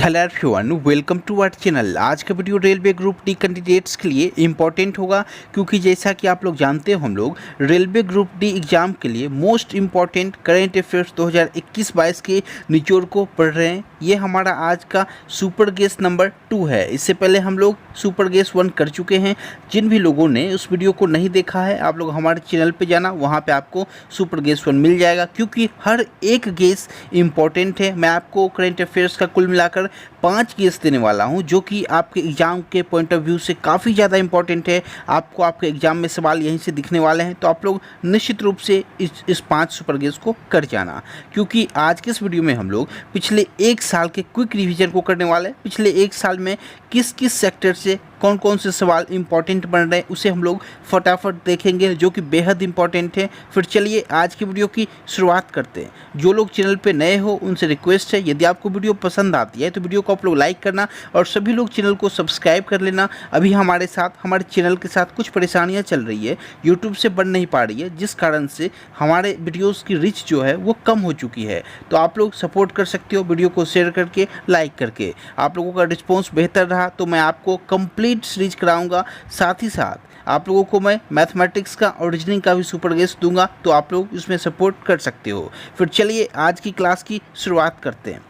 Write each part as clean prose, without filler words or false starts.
Hello everyone, welcome to our channel. आज का video railway group D candidates के लिए इम्पॉर्टेंट होगा, क्योंकि जैसा कि आप लोग जानते हो हम लोग रेलवे ग्रुप डी एग्ज़ाम के लिए मोस्ट इम्पॉर्टेंट करेंट अफेयर्स 2021-22 के निचोड़ को पढ़ रहे हैं। ये हमारा आज का सुपर गेस नंबर 2 है। इससे पहले हम लोग सुपर गेस 1 कर चुके हैं। जिन भी लोगों ने उस वीडियो को नहीं देखा है, आप लोग हमारे चैनल पे जाना, वहाँ पे आपको सुपर गेस 1 मिल जाएगा, क्योंकि हर एक गेस इम्पॉर्टेंट है। मैं आपको करेंट अफेयर्स का कुल मिलाकर 5 केस देने वाला हूं, जो कि आपके एग्जाम के पॉइंट ऑफ व्यू से काफ़ी ज़्यादा इंपॉर्टेंट है। आपको आपके एग्जाम में सवाल यहीं से दिखने वाले हैं, तो आप लोग निश्चित रूप से इस 5 सुपर गेस को कर जाना, क्योंकि आज के इस वीडियो में हम लोग पिछले 1 साल के क्विक रिवीजन को करने वाले हैं। पिछले 1 साल में किस किस सेक्टर से कौन कौन से सवाल इंपॉर्टेंट बन रहे हैं, उसे हम लोग फटाफट देखेंगे, जो कि बेहद इंपॉर्टेंट है। फिर चलिए आज की वीडियो की शुरुआत करते हैं। जो लोग चैनल पे नए हो उनसे रिक्वेस्ट है, यदि आपको वीडियो पसंद आती है तो वीडियो को आप लोग लाइक करना, और सभी लोग चैनल को सब्सक्राइब कर लेना। अभी हमारे चैनल के साथ कुछ परेशानियाँ चल रही है, यूट्यूब से बन नहीं पा रही है, जिस कारण से हमारे वीडियोज़ की रीच जो है वो कम हो चुकी है। तो आप लोग सपोर्ट कर सकते हो वीडियो को शेयर करके, लाइक करके। आप लोगों का रिस्पॉन्स बेहतर रहा तो मैं आपको कंप्लीट सीरीज कराऊंगा। साथ ही साथ आप लोगों को मैं मैथमेटिक्स का और रीजनिंग का भी सुपर गेस दूंगा, तो आप लोग इसमें सपोर्ट कर सकते हो। फिर चलिए आज की क्लास की शुरुआत करते हैं।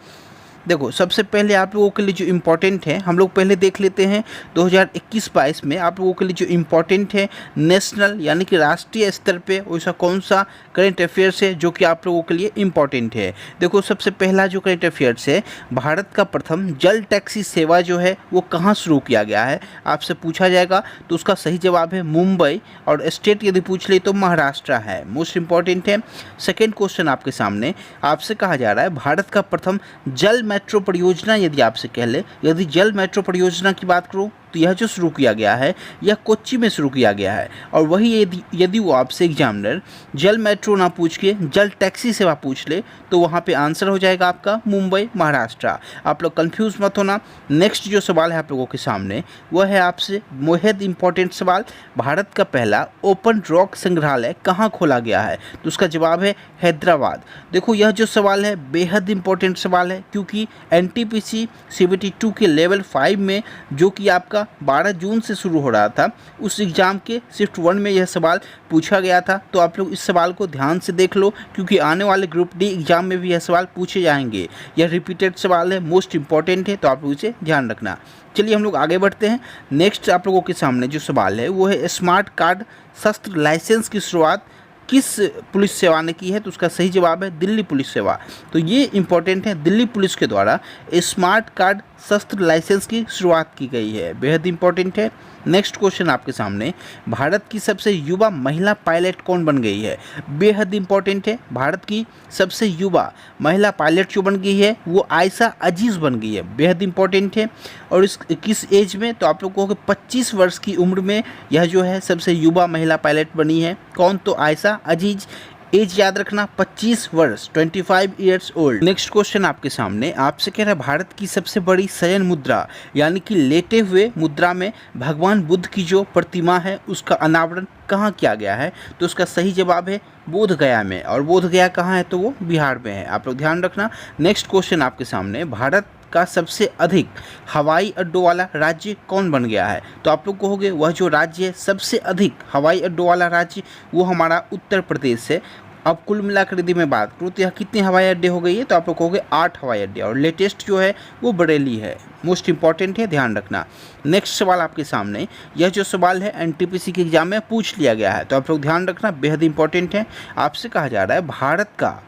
देखो, सबसे पहले आप लोगों के लिए जो इम्पोर्टेंट है, हम लोग पहले देख लेते हैं 2021-22 में आप लोगों के लिए जो इम्पोर्टेंट है नेशनल यानी कि राष्ट्रीय स्तर पे वैसा कौन सा करेंट अफेयर्स है जो कि आप लोगों के लिए इम्पोर्टेंट है। देखो, सबसे पहला जो करेंट अफेयर्स है, भारत का प्रथम जल टैक्सी सेवा जो है वो कहाँ शुरू किया गया है, आपसे पूछा जाएगा। तो उसका सही जवाब है मुंबई, और स्टेट यदि पूछ ले तो महाराष्ट्र है। मोस्ट इम्पॉर्टेंट है। सेकेंड क्वेश्चन आपके सामने, आपसे कहा जा रहा है भारत का प्रथम जल मेट्रो परियोजना, यदि आपसे कह ले, यदि जल मेट्रो परियोजना की बात करूं तो यह जो शुरू किया गया है यह कोच्चि में शुरू किया गया है। और वही यदि वो आपसे एग्जामिनर जल मेट्रो ना पूछ के जल टैक्सी सेवा पूछ ले, तो वहाँ पे आंसर हो जाएगा आपका मुंबई, महाराष्ट्र। आप लोग कंफ्यूज मत होना। नेक्स्ट जो सवाल है आप लोगों के सामने वह है आपसे बेहद इंपॉर्टेंट सवाल, भारत का पहला ओपन रॉक संग्रहालय कहाँ खोला गया है, तो उसका जवाब है हैदराबाद। देखो, यह जो सवाल है बेहद इंपॉर्टेंट सवाल है, क्योंकि NTPC CBT 2 के लेवल 5 में, जो कि आपका 12 जून से शुरू हो रहा था, उस एग्ज़ाम के शिफ्ट 1 में यह सवाल पूछा गया था। तो आप लोग इस सवाल को ध्यान से देख लो, क्योंकि आने वाले ग्रुप डी एग्ज़ाम में भी यह सवाल पूछे जाएंगे। यह रिपीटेड सवाल है, मोस्ट इंपॉर्टेंट है, तो आप लोग इसे ध्यान रखना। चलिए हम लोग आगे बढ़ते हैं। नेक्स्ट आप लोगों के सामने जो सवाल है वो है स्मार्ट कार्ड शस्त्र लाइसेंस की शुरुआत किस पुलिस सेवा ने की है, तो उसका सही जवाब है दिल्ली पुलिस सेवा। तो ये इंपॉर्टेंट है, दिल्ली पुलिस के द्वारा स्मार्ट कार्ड शस्त्र लाइसेंस की शुरुआत की गई है, बेहद इंपॉर्टेंट है। नेक्स्ट क्वेश्चन आपके सामने, भारत की सबसे युवा महिला पायलट कौन बन गई है, बेहद इंपॉर्टेंट है। भारत की सबसे युवा महिला पायलट जो बन गई है वो आयशा अजीज़ बन गई है, बेहद इंपॉर्टेंट है। और इस किस एज में, तो आप लोगों को 25 वर्ष की उम्र में यह जो है सबसे युवा महिला पायलट बनी है। कौन, तो आयशा अजीज़। एज याद रखना 25 वर्ष, 25 ईयर्स ओल्ड। नेक्स्ट क्वेश्चन आपके सामने, आपसे कह रहा है भारत की सबसे बड़ी शयन मुद्रा यानी कि लेटे हुए मुद्रा में भगवान बुद्ध की जो प्रतिमा है उसका अनावरण कहाँ किया गया है, तो उसका सही जवाब है बोध गया में। और बोध गया कहाँ है, तो वो बिहार में है, आप लोग ध्यान रखना। नेक्स्ट क्वेश्चन आपके सामने, भारत का सबसे अधिक हवाई अड्डों वाला राज्य कौन बन गया है, तो आप लोग कहोगे वह जो राज्य है सबसे अधिक हवाई अड्डों वाला राज्य वो हमारा उत्तर प्रदेश है। अब कुल मिलाकर यदि मैं बात करूँ तो यह कितने हवाई अड्डे हो गई है, तो आप लोग कहोगे 8 हवाई अड्डे, और लेटेस्ट जो है वो बरेली है। मोस्ट इंपॉर्टेंट है, ध्यान रखना। नेक्स्ट सवाल आपके सामने, यह जो सवाल है NTPC के एग्जाम में पूछ लिया गया है, तो आप लोग ध्यान रखना, बेहद इंपॉर्टेंट है। आपसे कहा जा रहा है भारत का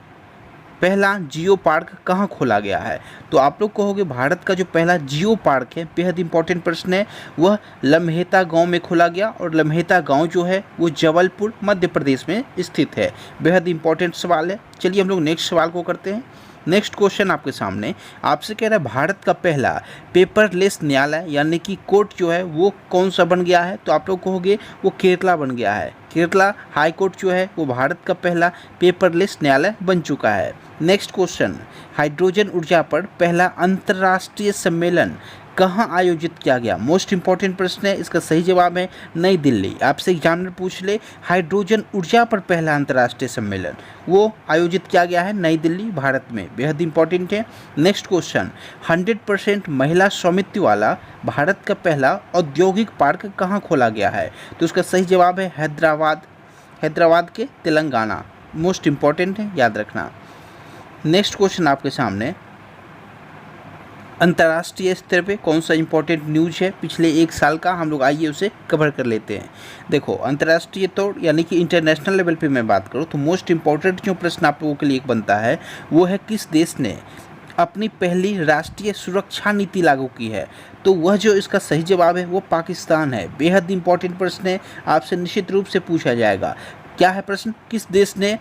पहला जियो पार्क कहाँ खोला गया है, तो आप लोग कहोगे भारत का जो पहला जियो पार्क है, बेहद इंपॉर्टेंट प्रश्न है, वह लम्हेता गांव में खोला गया। और लम्हेता गांव जो है वो जबलपुर मध्य प्रदेश में स्थित है, बेहद इंपॉर्टेंट सवाल है। चलिए हम लोग नेक्स्ट सवाल को करते हैं। नेक्स्ट क्वेश्चन आपके सामने, आपसे कह रहा है भारत का पहला पेपरलेस न्यायालय यानी कि कोर्ट जो है वो कौन सा बन गया है, तो आप लोग कहोगे वो केरला बन गया है। केरला हाई कोर्ट जो है वो भारत का पहला पेपरलेस न्यायालय बन चुका है। नेक्स्ट क्वेश्चन, हाइड्रोजन ऊर्जा पर पहला अंतर्राष्ट्रीय सम्मेलन कहाँ आयोजित किया गया? मोस्ट इंपॉर्टेंट प्रश्न है, इसका सही जवाब है नई दिल्ली। आपसे एग्जामिनर पूछ ले हाइड्रोजन ऊर्जा पर पहला अंतर्राष्ट्रीय सम्मेलन, वो आयोजित किया गया है नई दिल्ली भारत में, बेहद इंपॉर्टेंट है। नेक्स्ट क्वेश्चन, 100% महिला स्वामित्व वाला भारत का पहला औद्योगिक पार्क कहाँ खोला गया है? तो उसका सही जवाब है हैदराबाद के तेलंगाना। मोस्ट इंपॉर्टेंट है, याद रखना। नेक्स्ट क्वेश्चन आपके सामने, अंतर्राष्ट्रीय स्तर पे कौन सा इंपॉर्टेंट न्यूज़ है पिछले एक साल का, हम लोग आइए उसे कवर कर लेते हैं। देखो, अंतर्राष्ट्रीय तौर यानी कि इंटरनेशनल लेवल पे मैं बात करूँ तो मोस्ट इंपॉर्टेंट जो प्रश्न आप लोगों के लिए एक बनता है वो है किस देश ने अपनी पहली राष्ट्रीय सुरक्षा नीति लागू की है? तो वह जो इसका सही जवाब है वो पाकिस्तान है। बेहद इंपॉर्टेंट प्रश्न है, आपसे निश्चित रूप से पूछा जाएगा। क्या है प्रश्न? किस देश ने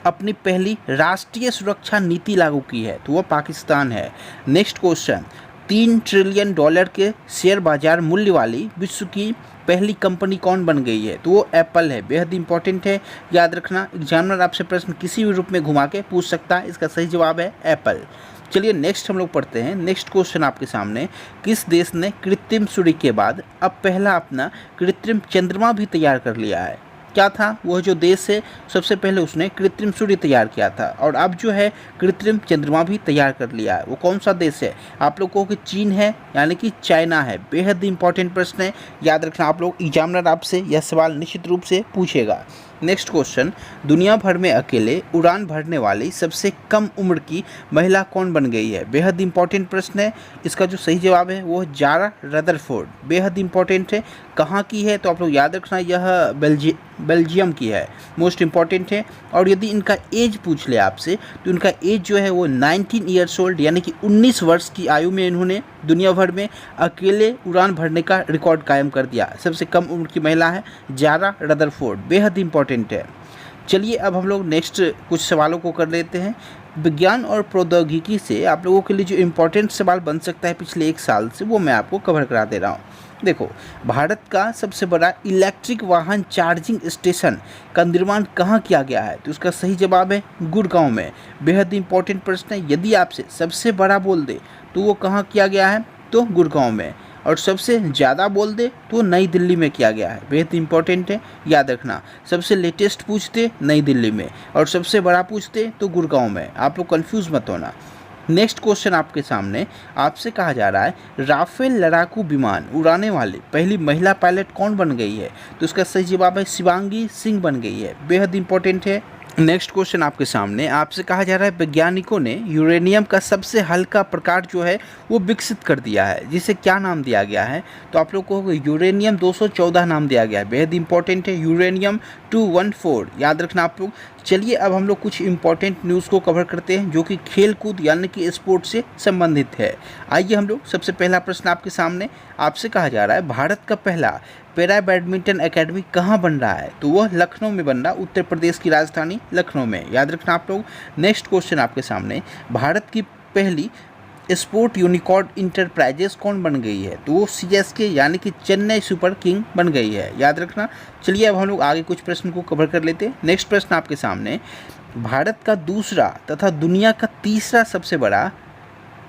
अपनी पहली राष्ट्रीय सुरक्षा नीति लागू की है? तो वह पाकिस्तान है। नेक्स्ट क्वेश्चन, $3 ट्रिलियन के शेयर बाजार मूल्य वाली विश्व की पहली कंपनी कौन बन गई है? तो वो एप्पल है। बेहद इंपॉर्टेंट है, याद रखना। एग्जामिनर आपसे प्रश्न किसी भी रूप में घुमा के पूछ सकता है, इसका सही जवाब है एप्पल। चलिए नेक्स्ट हम लोग पढ़ते हैं। नेक्स्ट क्वेश्चन आपके सामने, किस देश ने कृत्रिम सूर्य के बाद अब पहला अपना कृत्रिम चंद्रमा भी तैयार कर लिया है? क्या था वह जो देश है, सबसे पहले उसने कृत्रिम सूर्य तैयार किया था और अब जो है कृत्रिम चंद्रमा भी तैयार कर लिया है? वो कौन सा देश है? आप लोगों को चीन है यानी कि चाइना है। बेहद इंपॉर्टेंट प्रश्न है, याद रखना। आप लोग एग्जामिनर आपसे यह सवाल निश्चित रूप से पूछेगा। नेक्स्ट क्वेश्चन, दुनिया भर में अकेले उड़ान भरने वाली सबसे कम उम्र की महिला कौन बन गई है? बेहद इंपॉर्टेंट प्रश्न है, इसका जो सही जवाब है वो जारा रदरफोर्ड। बेहद इंपॉर्टेंट है, कहाँ की है? तो आप लोग याद रखना, यह बेल्जियम की है। मोस्ट इंपॉर्टेंट है। और यदि इनका एज पूछ ले आपसे तो इनका एज जो है वो 19 ईयर्स ओल्ड यानी कि 19 वर्ष की आयु में इन्होंने दुनिया भर में अकेले उड़ान भरने का रिकॉर्ड कायम कर दिया। सबसे कम उम्र की महिला है जारा रदरफोर्ड। बेहद इंपॉर्टेंट है। चलिए अब हम लोग नेक्स्ट कुछ सवालों को कर लेते हैं। विज्ञान और प्रौद्योगिकी से आप लोगों के लिए जो इम्पोर्टेंट सवाल बन सकता है पिछले एक साल से, वो मैं आपको कवर करा दे रहा हूँ। देखो, भारत का सबसे बड़ा इलेक्ट्रिक वाहन चार्जिंग स्टेशन का निर्माण कहाँ किया गया है? तो उसका सही जवाब है गुड़गांव में। बेहद इंपॉर्टेंट प्रश्न है, यदि आपसे सबसे बड़ा बोल दे तो वो कहाँ किया गया है? तो गुड़गांव में। और सबसे ज़्यादा बोल दे तो नई दिल्ली में किया गया है। बेहद इंपॉर्टेंट है, याद रखना। सबसे लेटेस्ट पूछते नई दिल्ली में और सबसे बड़ा पूछते तो गुड़गांव में। आप लोग कंफ्यूज मत होना। नेक्स्ट क्वेश्चन आपके सामने, आपसे कहा जा रहा है राफेल लड़ाकू विमान उड़ाने वाली पहली महिला पायलट कौन बन गई है? तो उसका सही जवाब है शिवांगी सिंह बन गई है। बेहद इंपॉर्टेंट है। नेक्स्ट क्वेश्चन आपके सामने, आपसे कहा जा रहा है वैज्ञानिकों ने यूरेनियम का सबसे हल्का प्रकार जो है वो विकसित कर दिया है, जिसे क्या नाम दिया गया है? तो आप लोग को यूरेनियम 214 नाम दिया गया है। बेहद इंपॉर्टेंट है, यूरेनियम 214, याद रखना आप लोग। चलिए अब हम लोग कुछ इंपॉर्टेंट न्यूज़ को कवर करते हैं जो कि खेल कूद यानी कि स्पोर्ट्स से संबंधित है। आइए हम लोग, सबसे पहला प्रश्न आपके सामने, आपसे कहा जा रहा है भारत का पहला पैरा बैडमिंटन एकेडमी कहाँ बन रहा है? तो वह लखनऊ में बन रहा, उत्तर प्रदेश की राजधानी लखनऊ में। याद रखना आप लोग। नेक्स्ट क्वेश्चन आपके सामने, भारत की पहली स्पोर्ट यूनिकॉर्न इंटरप्राइजेस कौन बन गई है? तो वो CSK यानी कि चेन्नई सुपर किंग बन गई है। याद रखना। चलिए अब हम लोग आगे कुछ प्रश्न को कवर कर लेते हैं। नेक्स्ट प्रश्न आपके सामने, भारत का दूसरा तथा दुनिया का तीसरा सबसे बड़ा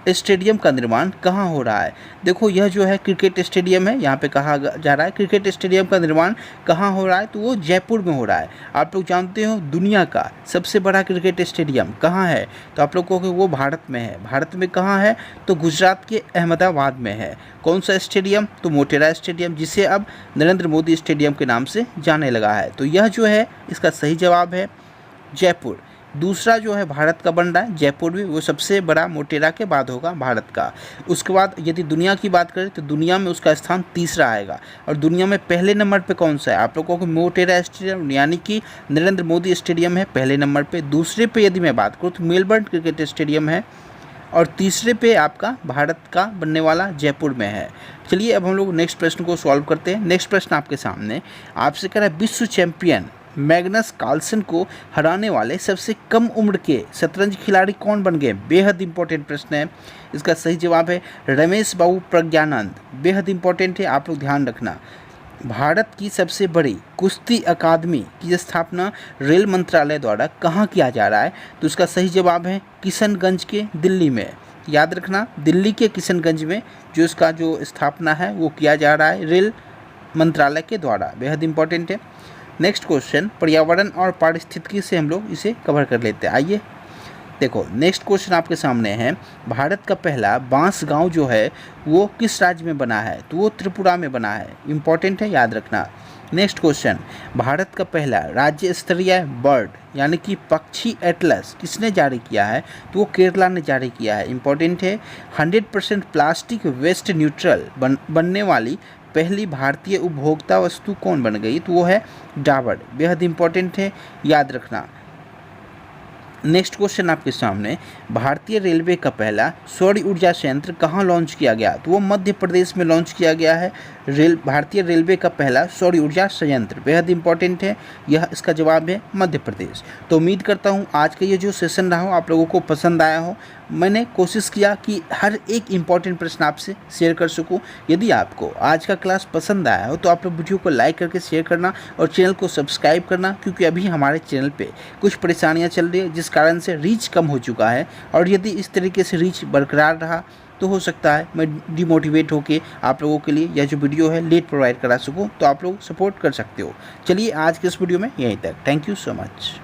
स्टेडियम का निर्माण कहाँ हो रहा है? देखो, यह जो है क्रिकेट स्टेडियम है, यहाँ पे कहा जा रहा है क्रिकेट स्टेडियम का निर्माण कहाँ हो रहा है? तो वो जयपुर में हो रहा है। आप लोग जानते हो दुनिया का सबसे बड़ा क्रिकेट स्टेडियम कहाँ है? तो आप लोग कहोगे वो भारत में है। भारत में कहाँ है? तो गुजरात के अहमदाबाद में है। कौन सा स्टेडियम? तो मोटेरा स्टेडियम, जिसे अब नरेंद्र मोदी स्टेडियम के नाम से जाने लगा है। तो यह जो है इसका सही जवाब है जयपुर। दूसरा जो है भारत का बन रहा है जयपुर भी, वो सबसे बड़ा मोटेरा के बाद होगा भारत का। उसके बाद यदि दुनिया की बात करें तो दुनिया में उसका स्थान तीसरा आएगा। और दुनिया में पहले नंबर पे कौन सा है? आप लोगों को मोटेरा स्टेडियम यानी कि नरेंद्र मोदी स्टेडियम है पहले नंबर पे। दूसरे पे यदि मैं बात करूँ तो मेलबर्न क्रिकेट स्टेडियम है और तीसरे पे आपका भारत का बनने वाला जयपुर में है। चलिए अब हम लोग नेक्स्ट प्रश्न को सॉल्व करते हैं। नेक्स्ट प्रश्न आपके सामने, आपसे कह रहा है विश्व चैंपियन मैग्नस कार्लसन को हराने वाले सबसे कम उम्र के शतरंज खिलाड़ी कौन बन गए? बेहद इंपॉर्टेंट प्रश्न है। इसका सही जवाब है रमेश बाबू प्रज्ञानंद। बेहद इंपॉर्टेंट है, आप लोग ध्यान रखना। भारत की सबसे बड़ी कुश्ती अकादमी की स्थापना रेल मंत्रालय द्वारा कहाँ किया जा रहा है? तो उसका सही जवाब है किशनगंज के दिल्ली में। याद रखना दिल्ली के किशनगंज में जो इसका जो स्थापना है वो किया जा रहा है रेल मंत्रालय के द्वारा, बेहद इंपॉर्टेंट है। नेक्स्ट क्वेश्चन, पर्यावरण और पारिस्थितिकी से हम लोग इसे कवर कर लेते हैं। आइए देखो नेक्स्ट क्वेश्चन आपके सामने है, भारत का पहला बांस गांव जो है वो किस राज्य में बना है? तो वो त्रिपुरा में बना है, इंपॉर्टेंट है, याद रखना। नेक्स्ट क्वेश्चन, भारत का पहला राज्य स्तरीय बर्ड यानी कि पक्षी एटलस किसने जारी किया है? तो वो केरला ने जारी किया है, इंपॉर्टेंट है। 100% प्लास्टिक वेस्ट न्यूट्रल बनने वाली पहली भारतीय उपभोक्ता वस्तु कौन बन गई? तो वो है डाबर, बेहद इंपॉर्टेंट है, याद रखना। नेक्स्ट क्वेश्चन आपके सामने, भारतीय रेलवे का पहला सौर ऊर्जा संयंत्र कहाँ लॉन्च किया गया? तो वो मध्य प्रदेश में लॉन्च किया गया है। भारतीय रेलवे का पहला सौर ऊर्जा संयंत्र, बेहद इंपॉर्टेंट है, यह इसका जवाब है मध्य प्रदेश। तो उम्मीद करता हूँ आज का ये जो सेशन रहा हो आप लोगों को पसंद आया हो। मैंने कोशिश किया कि हर एक इम्पॉर्टेंट प्रश्न आपसे शेयर कर सकूं। यदि आपको आज का क्लास पसंद आया हो तो आप लोग वीडियो को लाइक करके शेयर करना और चैनल को सब्सक्राइब करना, क्योंकि अभी हमारे चैनल पे कुछ परेशानियां चल रही है जिस कारण से रीच कम हो चुका है, और यदि इस तरीके से रीच बरकरार रहा तो हो सकता है मैं डिमोटिवेट होकर आप लोगों के लिए यह जो वीडियो है लेट प्रोवाइड करा सकूँ, तो आप लोग सपोर्ट कर सकते हो। चलिए आज के इस वीडियो में यहीं तक, थैंक यू सो मच।